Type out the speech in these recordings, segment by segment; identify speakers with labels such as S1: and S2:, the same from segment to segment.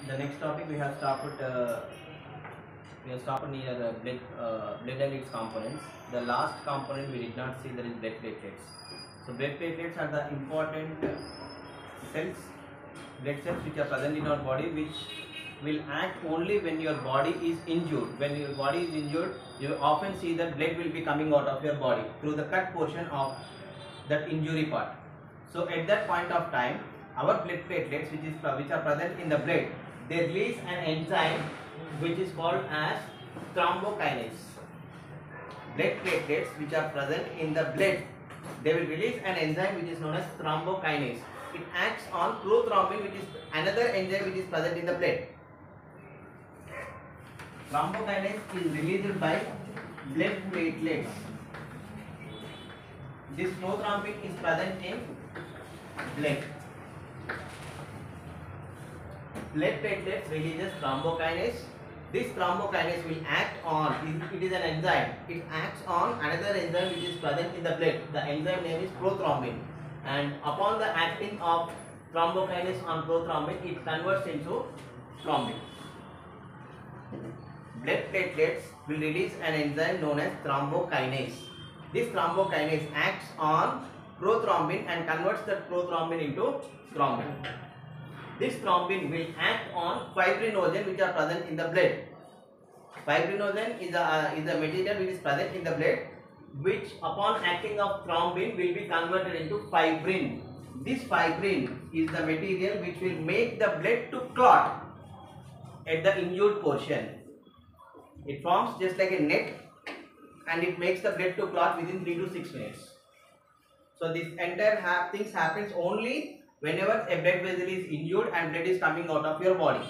S1: The next topic we have stopped near blood and its components. The last component we did not see, that is blood platelets. So blood platelets are the important cells, blood cells which are present in our body, which will act only when your body is injured. When your body is injured, you often see that blood will be coming out of your body through the cut portion of that injury part. So at that point of time, our blood platelets which are present in the blood, they release an enzyme which is called as thrombokinase. Blood platelets which are present in the blood, they will release an enzyme which is known as thrombokinase. It acts on prothrombin, which is another enzyme which is present in the blood. Thrombokinase is released by blood platelets. This prothrombin is present in blood. Blood platelets releases thrombokinase. This thrombokinase will act on, it is an enzyme, it acts on another enzyme which is present in the blood. The enzyme name is prothrombin, and upon the acting of thrombokinase on prothrombin, it converts into thrombin. Blood platelets will release an enzyme known as thrombokinase. This thrombokinase acts on prothrombin and converts that prothrombin into thrombin. This thrombin will act on fibrinogen which are present in the blood. Fibrinogen is a material which is present in the blood, which upon acting of thrombin will be converted into fibrin. This fibrin is the material which will make the blood to clot at the injured portion. It forms just like a net and it makes the blood to clot within 3 to 6 minutes. So this entire things happens only whenever a blood vessel is injured and blood is coming out of your body.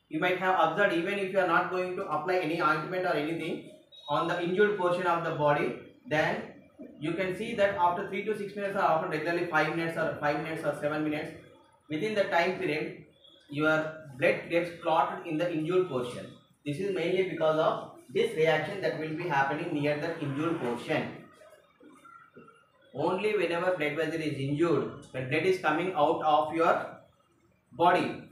S1: You might have observed, even if you are not going to apply any ointment or anything on the injured portion of the body, then you can see that after 3 to 6 minutes or often regularly 5 minutes or 7 minutes, within the time period, your blood gets clotted in the injured portion. This is mainly because of this reaction that will be happening near the injured portion. Only whenever blood vessel is injured, when blood is coming out of your body,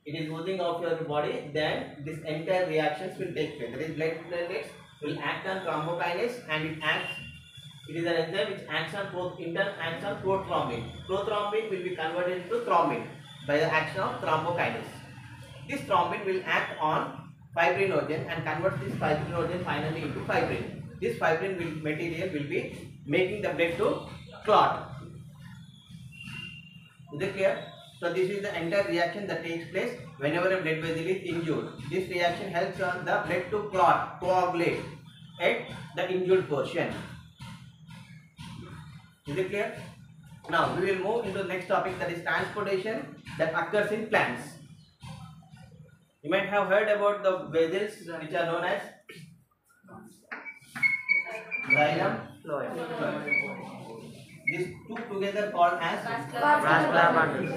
S1: it is oozing out of your body, then this entire reactions will take place. That is, blood platelets will act on thrombokinase, and it is an enzyme which acts on prothrombin. Prothrombin will be converted into thrombin by the action of thrombokinase. This thrombin will act on fibrinogen and convert this fibrinogen finally into fibrin. This fibrin material will be making the blood to clot. Is it clear? So this is the entire reaction that takes place whenever a blood vessel is injured. This reaction helps on the blood to clot, coagulate at the injured portion. Is it clear? Now we will move into the next topic, that is transportation that occurs in plants. You might have heard about the vessels which are known as xylem, phloem. These two together called as vascular bundles.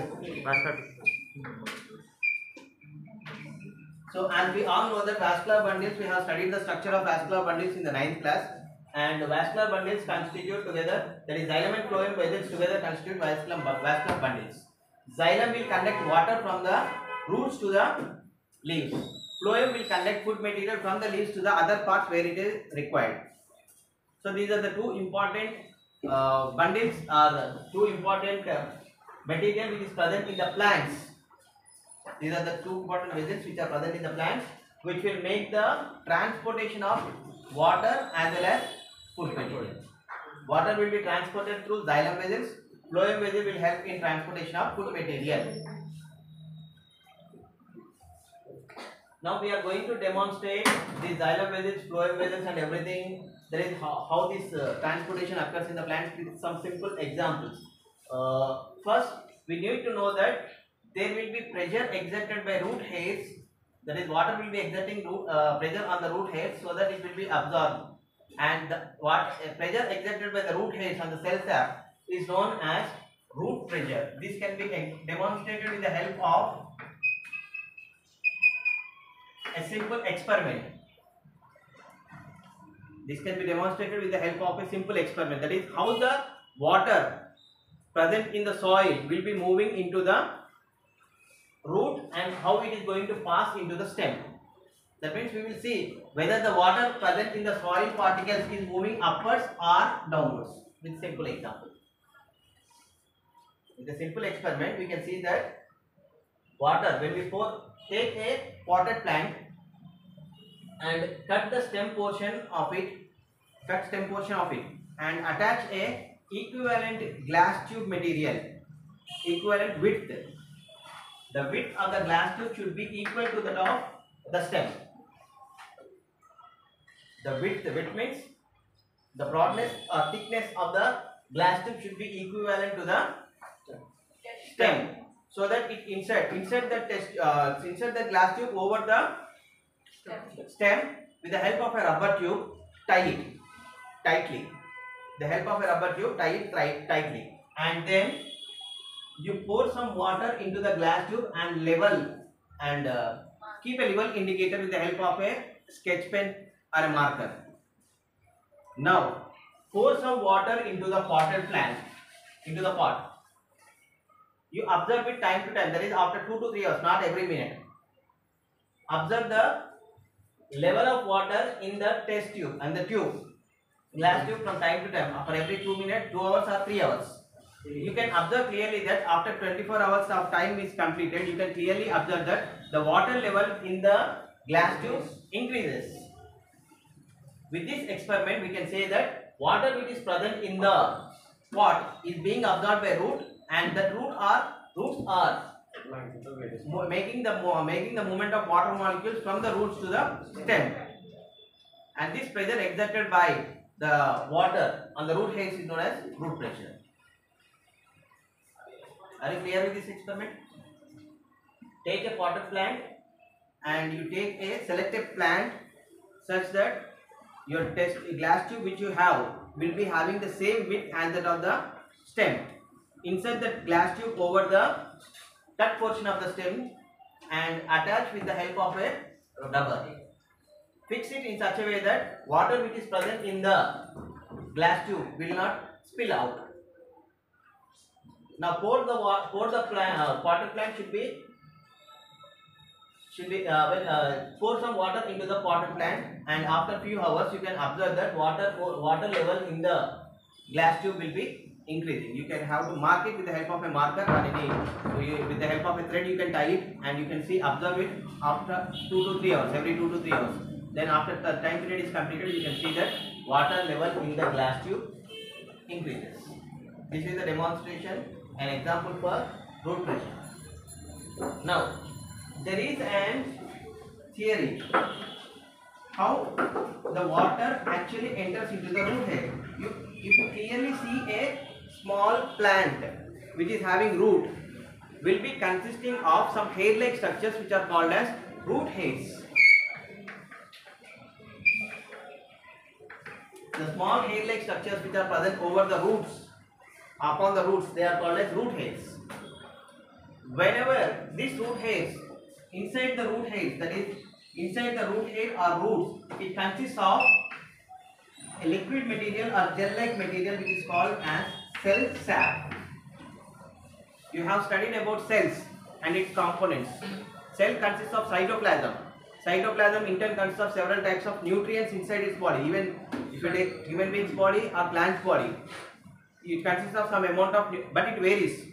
S1: So as we all know that vascular bundles, we have studied the structure of vascular bundles in the 9th class, and the vascular bundles constitute together, that is xylem and phloem vessels together constitute vascular bundles. Xylem will conduct water from the roots to the leaves. Phloem will conduct food material from the leaves to the other parts where it is required. So these are the two important bundles, are two important material which is present in the plants. These are the two important vessels which are present in the plants, which will make the transportation of water as well as food material. Water will be transported through xylem vessels. Phloem vessel will help in transportation of food material. Now we are going to demonstrate these xylem vessels, phloem vessels and everything. That is how this transportation occurs in the plants with some simple examples. First, we need to know that there will be pressure exerted by root hairs. That is, water will be exerting pressure on the root hairs so that it will be absorbed. And pressure exerted by the root hairs on the cell sap is known as root pressure. This can be demonstrated with the help of a simple experiment. This can be demonstrated with the help of a simple experiment. That is, how the water present in the soil will be moving into the root and and how it is going to pass into the stem. That means we will see whether the water present in the soil particles is moving upwards or downwards with simple example. With a simple experiment, we can see that water, when we take a potted plant and cut stem portion of it and attach a equivalent glass tube material, equivalent width. The width of the glass tube should be equal to that of the stem. The width means the broadness or thickness of the glass tube should be equivalent to the stem, so that it insert the glass tube over the stem with the help of a rubber tube. Tie it tightly. The help of a rubber tube, tie it tightly, and then you pour some water into the glass tube and level and keep a level indicator with the help of a sketch pen or a marker. Now pour some water into the potted plant, into the pot. You observe it time to time, that is after 2 to 3 hours, not every minute. Observe the level of water in the test tube and the tube, glass tube, from time to time, for every 2 minutes, 2 hours or 3 hours. You can observe clearly that after 24 hours of time is completed, you can clearly observe that the water level in the glass tube increases. With this experiment, we can say that water which is present in the pot is being absorbed by root, and the roots are making the movement of water molecules from the roots to the stem, and this pressure exerted by the water on the root hairs is known as root pressure. Are you clear with this experiment? Take a potted plant and you take a selected plant such that your glass tube which you have will be having the same width as that of the stem. Insert the glass tube over the cut portion of the stem and attach with the help of a rubber. Fix it in such a way that water which is present in the glass tube will not spill out. Now pour the potted plant should be pour some water into the potted plant, and after few hours you can observe that water level in the glass tube will be increasing. You can have to mark it with the help of a marker or with the help of a thread. You can tie it and you can observe it after 2 to 3 hours, every 2 to 3 hours. Then after the time period is completed, you can see that water level in the glass tube increases. This is the demonstration, an example for root pressure. Now there is an theory how the water actually enters into the root hair. If you clearly see a small plant which is having root, will be consisting of some hair-like structures which are called as root hairs. The small hair-like structures which are present over the roots, upon the roots, they are called as root hairs. Whenever these root hairs, inside the root hairs, that is inside the root hair or roots, it consists of a liquid material or gel-like material which is called as cell sap. You have studied about cells and its components. Cell consists of cytoplasm. Cytoplasm in turn consists of several types of nutrients inside its body. Even if you take human being's body or plant's body, it consists of some amount of, but it varies.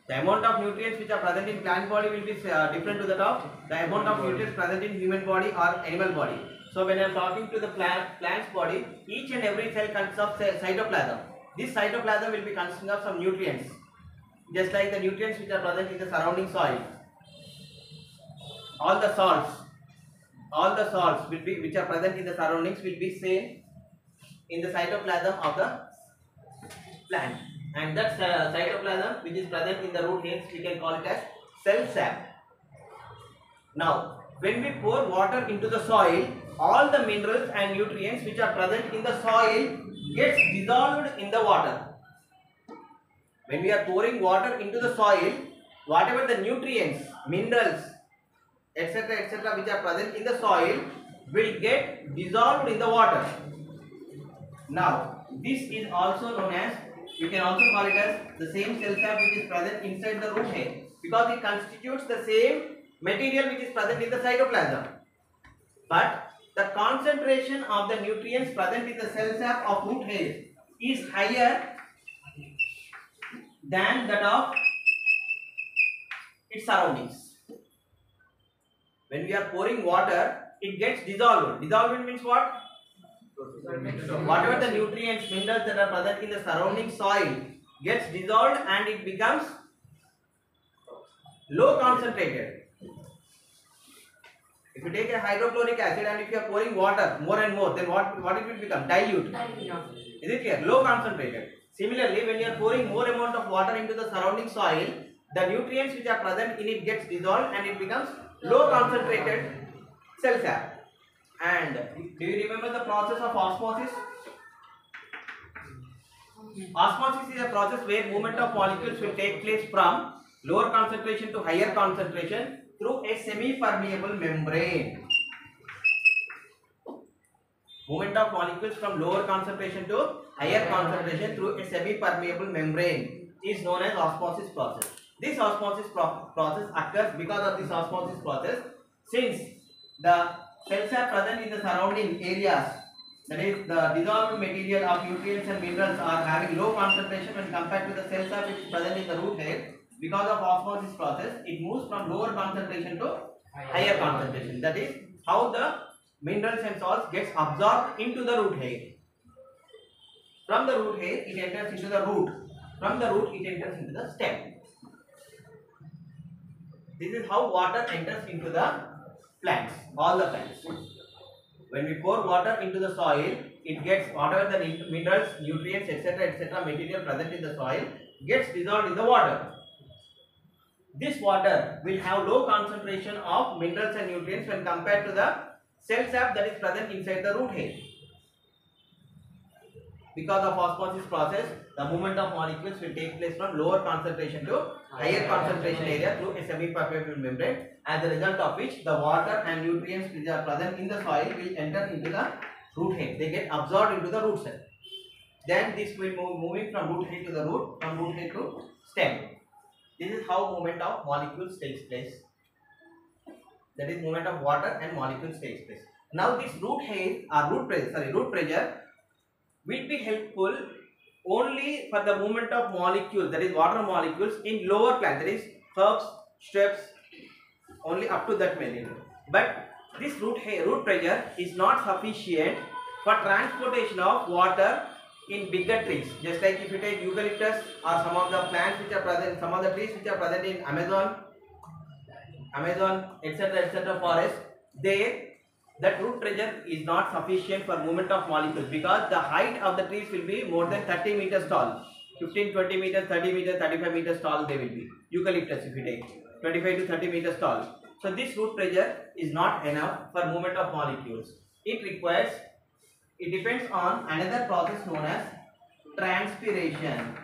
S1: The amount of nutrients which are present in plant body will be different to that of the amount of nutrients present in human body or animal body. So when I am talking to the plant's body, each and every cell consists of cytoplasm. This cytoplasm will be consisting of some nutrients, just like the nutrients which are present in the surrounding soil. All the salts will be which are present in the surroundings will be same in the cytoplasm of the plant, and that cytoplasm which is present in the root hairs, we can call it as cell sap. Now when we pour water into the soil, all the minerals and nutrients which are present in the soil gets dissolved in the water. When we are pouring water into the soil, whatever the nutrients, minerals, etc. which are present in the soil will get dissolved in the water. Now this is also known as, you can also call it as the same cell sap which is present inside the root hair, because it constitutes the same material which is present in the cytoplasm. But the concentration of the nutrients present in the cell sap of root hair is higher than that of its surroundings. When we are pouring water, it gets dissolved. Dissolved means what? Whatever the nutrients, minerals that are present in the surrounding soil gets dissolved and it becomes low concentrated. If you take a hydrochloric acid and if you are pouring water more and more, then what it will become? Dilute. Is it clear? Low concentrated. Similarly, when you are pouring more amount of water into the surrounding soil, the nutrients which are present in it gets dissolved and it becomes low concentrated cell sap. And do you remember the process of osmosis? Osmosis is a process where movement of molecules will take place from lower concentration to higher concentration through a semi-permeable membrane. Movement of molecules from lower concentration to higher concentration through a semi-permeable membrane is known as osmosis process. This osmosis process occurs because of this osmosis process, since the cells are present in the surrounding areas, that is the dissolved material of nutrients and minerals are having low concentration when compared to the cells which is present in the root hair. Because of osmosis process, it moves from lower concentration to higher concentration. That is how the minerals and salts gets absorbed into the root hair. From the root hair, it enters into the root. From the root, it enters into the stem. This is how water enters into the plants, all the plants. When we pour water into the soil, it gets whatever the minerals, nutrients, etc. material present in the soil gets dissolved in the water. This water will have low concentration of minerals and nutrients when compared to the cell sap that is present inside the root hair. Because of osmosis process, the movement of molecules will take place from lower concentration to higher concentration area through a semi-permeable membrane, as a result of which the water and nutrients which are present in the soil will enter into the root hair. They get absorbed into the root cell. Then this will moving from root hair to the root, from root hair to stem. This is how movement of molecules takes place. That is movement of water and molecules takes place. Now this root hair or root pressure will be helpful only for the movement of molecules, that is water molecules in lower plants, that is herbs, shrubs, only up to that value. But this root pressure is not sufficient for transportation of water in bigger trees. Just like if you take eucalyptus or some of the plants which are present, some of the trees which are present in Amazon, etc. forest, there that root pressure is not sufficient for movement of molecules, because the height of the trees will be more than 30 meters tall, 15, 20 meters, 30 meters, 35 meters tall they will be. Eucalyptus if you take 25 to 30 meters tall. So this root pressure is not enough for movement of molecules. It depends on another process known as transpiration.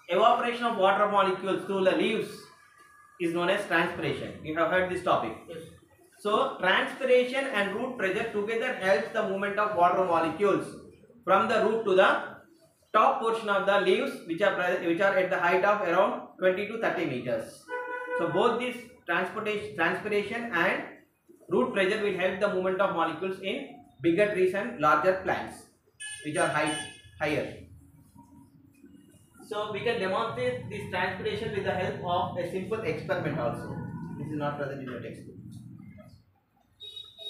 S1: Evaporation of water molecules through the leaves is known as transpiration. You have heard this topic. Yes. So transpiration and root pressure together helps the movement of water molecules from the root to the top portion of the leaves, which are at the height of around 20 to 30 meters. So both this transpiration and root pressure will help the movement of molecules in bigger trees and larger plants which are higher. So we can demonstrate this transpiration with the help of a simple experiment also. This is not present in the textbook.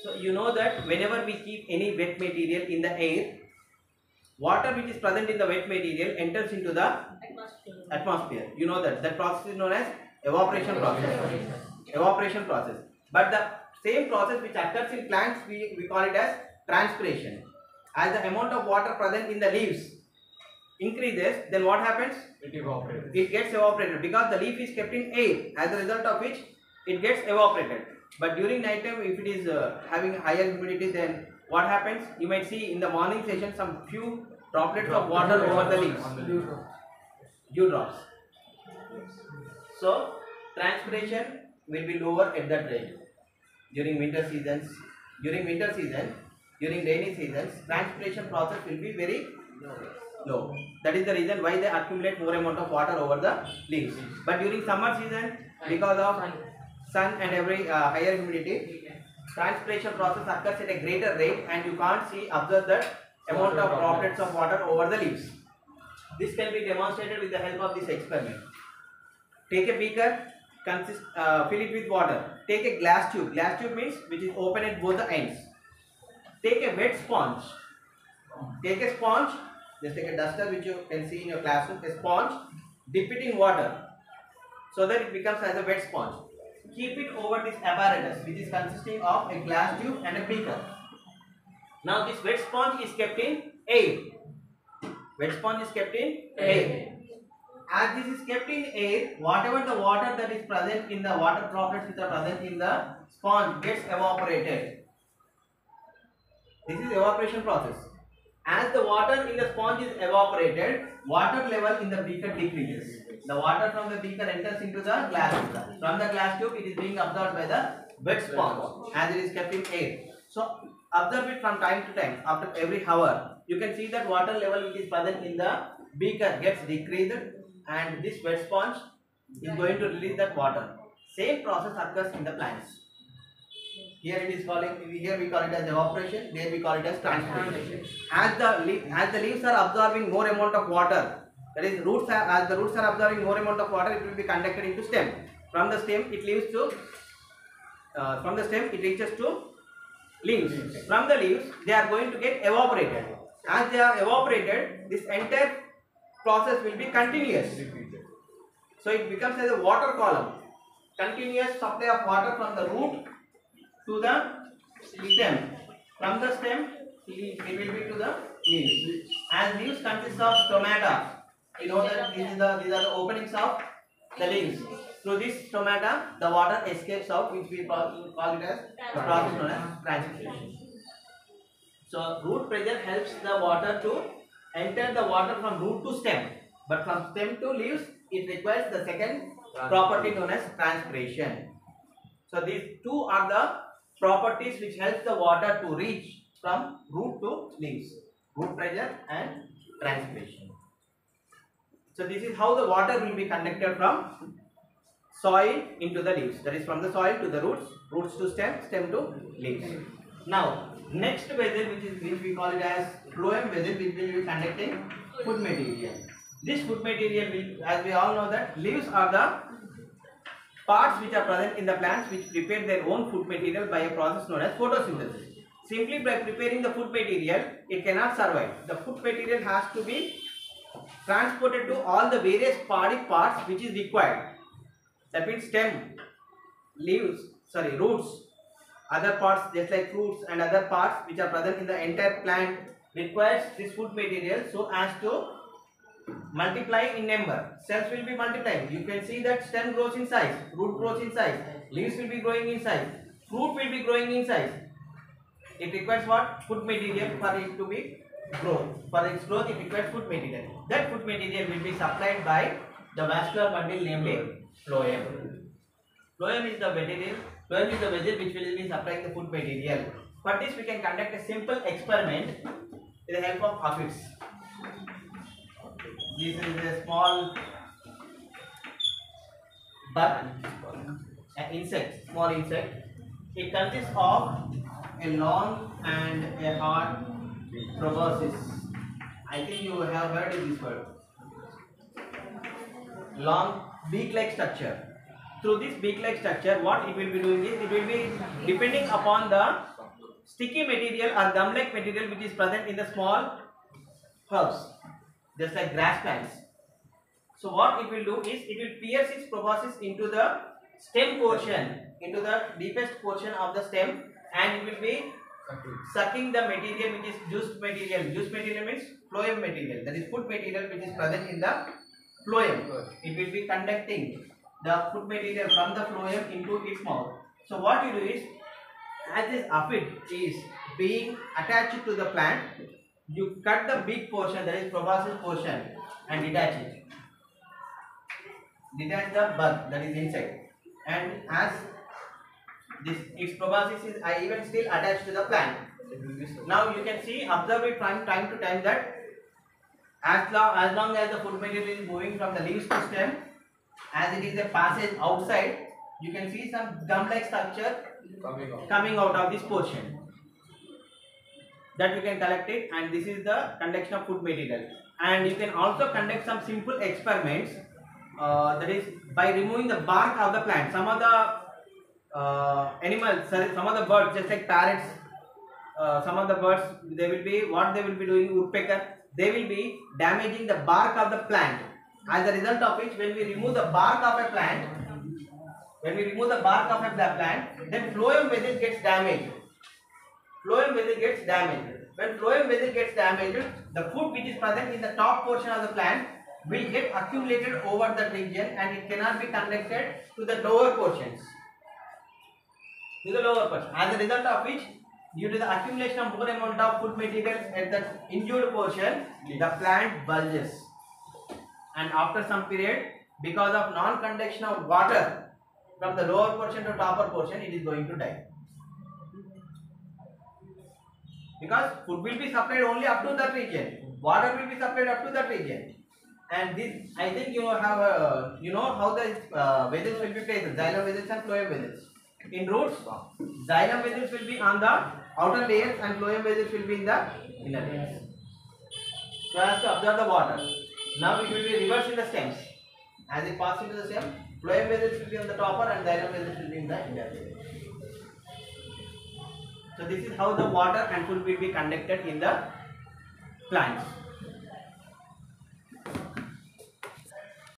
S1: So you know that whenever we keep any wet material in the air, water which is present in the wet material enters into the atmosphere. You know that process is known as evaporation process. Evaporation process. But the same process which occurs in plants, we call it as transpiration. As the amount of water present in the leaves increases, then what happens? It evaporates. It gets evaporated because the leaf is kept in air, as a result of which it gets evaporated. But during night time, if it is having higher humidity, then what happens? You might see in the morning session some few droplets of water over the leaves. Dew drops. So transpiration will be lower at that rate. During winter seasons, during rainy seasons, transpiration process will be very low. low. That is the reason why they accumulate more amount of water over the leaves. But during summer season, because of sun and every higher humidity, transpiration process occurs at a greater rate, and you can't observe that amount of droplets of water over the leaves. This can be demonstrated with the help of this experiment. Take a beaker, fill it with water. Take a glass tube. Glass tube means which is open at both the ends. Take a wet sponge. Take a sponge. Just take a duster which you can see in your classroom. A sponge. Dip it in water so that it becomes as a wet sponge. Keep it over this apparatus which is consisting of a glass tube and a beaker. Now this wet sponge is kept in air. Wet sponge is kept in air. As this is kept in air, whatever the water that is present in the water droplets which are present in the sponge gets evaporated. This is evaporation process. As the water in the sponge is evaporated, water level in the beaker decreases. The water from the beaker enters into the glass tube. From the glass tube, it is being absorbed by the wet sponge as it is kept in air. So observe it from time to time. After every hour, you can see that water level which is present in the beaker gets decreased, and this wet sponge is going to release that water. Same process occurs in the plants. Here it is here we call it as evaporation, there we call it as transpiration. As the leaves are absorbing more amount of water, that is as the roots are absorbing more amount of water, it will be conducted into stem. From the stem it reaches to leaves. From the leaves they are going to get evaporated. As they are evaporated, this entire process will be continuous. So it becomes as a water column. Continuous supply of water from the root to the stem. From the stem, it will be to the leaves. As leaves consist of stomata, you know that these are the openings of the leaves. Through this stomata, the water escapes out, which we call it as the process known as transpiration. So root pressure helps the water to enter the water from root to stem, but from stem to leaves, it requires the second property known as transpiration. So these two are the properties which help the water to reach from root to leaves: root pressure and transpiration. So this is how the water will be conducted from soil into the leaves. That is from the soil to the roots, roots to stem, stem to leaves. Now next vessel which we call it as phloem vessel, which will be conducting food material. This food material will, as we all know that leaves are the parts which are present in the plants which prepare their own food material by a process known as photosynthesis. Simply by preparing the food material, it cannot survive. The food material has to be transported to all the various body parts which is required. That means stem, leaves, roots, other parts just like fruits and other parts which are present in the entire plant requires this food material so as to multiply in number. Cells will be multiplying. You can see that stem grows in size, root grows in size, leaves will be growing in size, fruit will be growing in size. It requires what? Food material for it to be grown. For its growth, it requires food material. That food material will be supplied by the vascular bundle, namely phloem. Phloem is the vessel which will be supplying the food material. For this, we can conduct a simple experiment with the help of aphids. This is a small bug, an insect, small insect. It consists of a long and a hard proboscis. I think you have heard of this word. Long beak-like structure. Through this beak-like structure, what it will be doing is, it will be depending upon the sticky material or gum-like material which is present in the small herbs, just like grass plants. So what it will do is, it will pierce its proboscis into the stem portion, into the deepest portion of the stem, and it will be sucking the material which is juice material. Juice material means phloem material, that is food material which is present in the phloem. It will be conducting the food material from the phloem into its mouth. So what you do is, as this aphid is being attached to the plant, you cut the big portion, that is proboscis portion, and detach it. Detach the bug, that is insect, and as its proboscis is even still attached to the plant. Now you can see, observe it from time to time, that as long as the food material is moving from the leaves to stem, as it is a passage outside, you can see some gum-like structure coming out of this portion. That you can collect it, and this is the conduction of food material. And you can also conduct some simple experiments, that is by removing the bark of the plant. Some of the animals, some of the birds, just like parrots, some of the birds, they will be doing, woodpecker, they will be damaging the bark of the plant. As a result of which, when we remove the bark of a plant, then phloem vessel gets damaged. When phloem vessel gets damaged, the food which is present in the top portion of the plant will get accumulated over that region, and it cannot be conducted to the lower portions. As a result of which, due to the accumulation of more amount of food materials at the injured portion, the plant bulges. And after some period, because of non-conduction of water from the lower portion to upper portion, it is going to die. Because food will be supplied only up to that region, water will be supplied up to that region, and this, I think you have you know how the vessels will be placed: xylem vessels and phloem vessels. In roots, xylem vessels will be on the outer layers and phloem vessels will be in the inner layers, so as to absorb the water. Now it will be reversed in the stems. As it passes into the stem, phloem vessels will be on the topper and xylem vessels will be in the inner layers. So this is how the water and food will be conducted in the plants.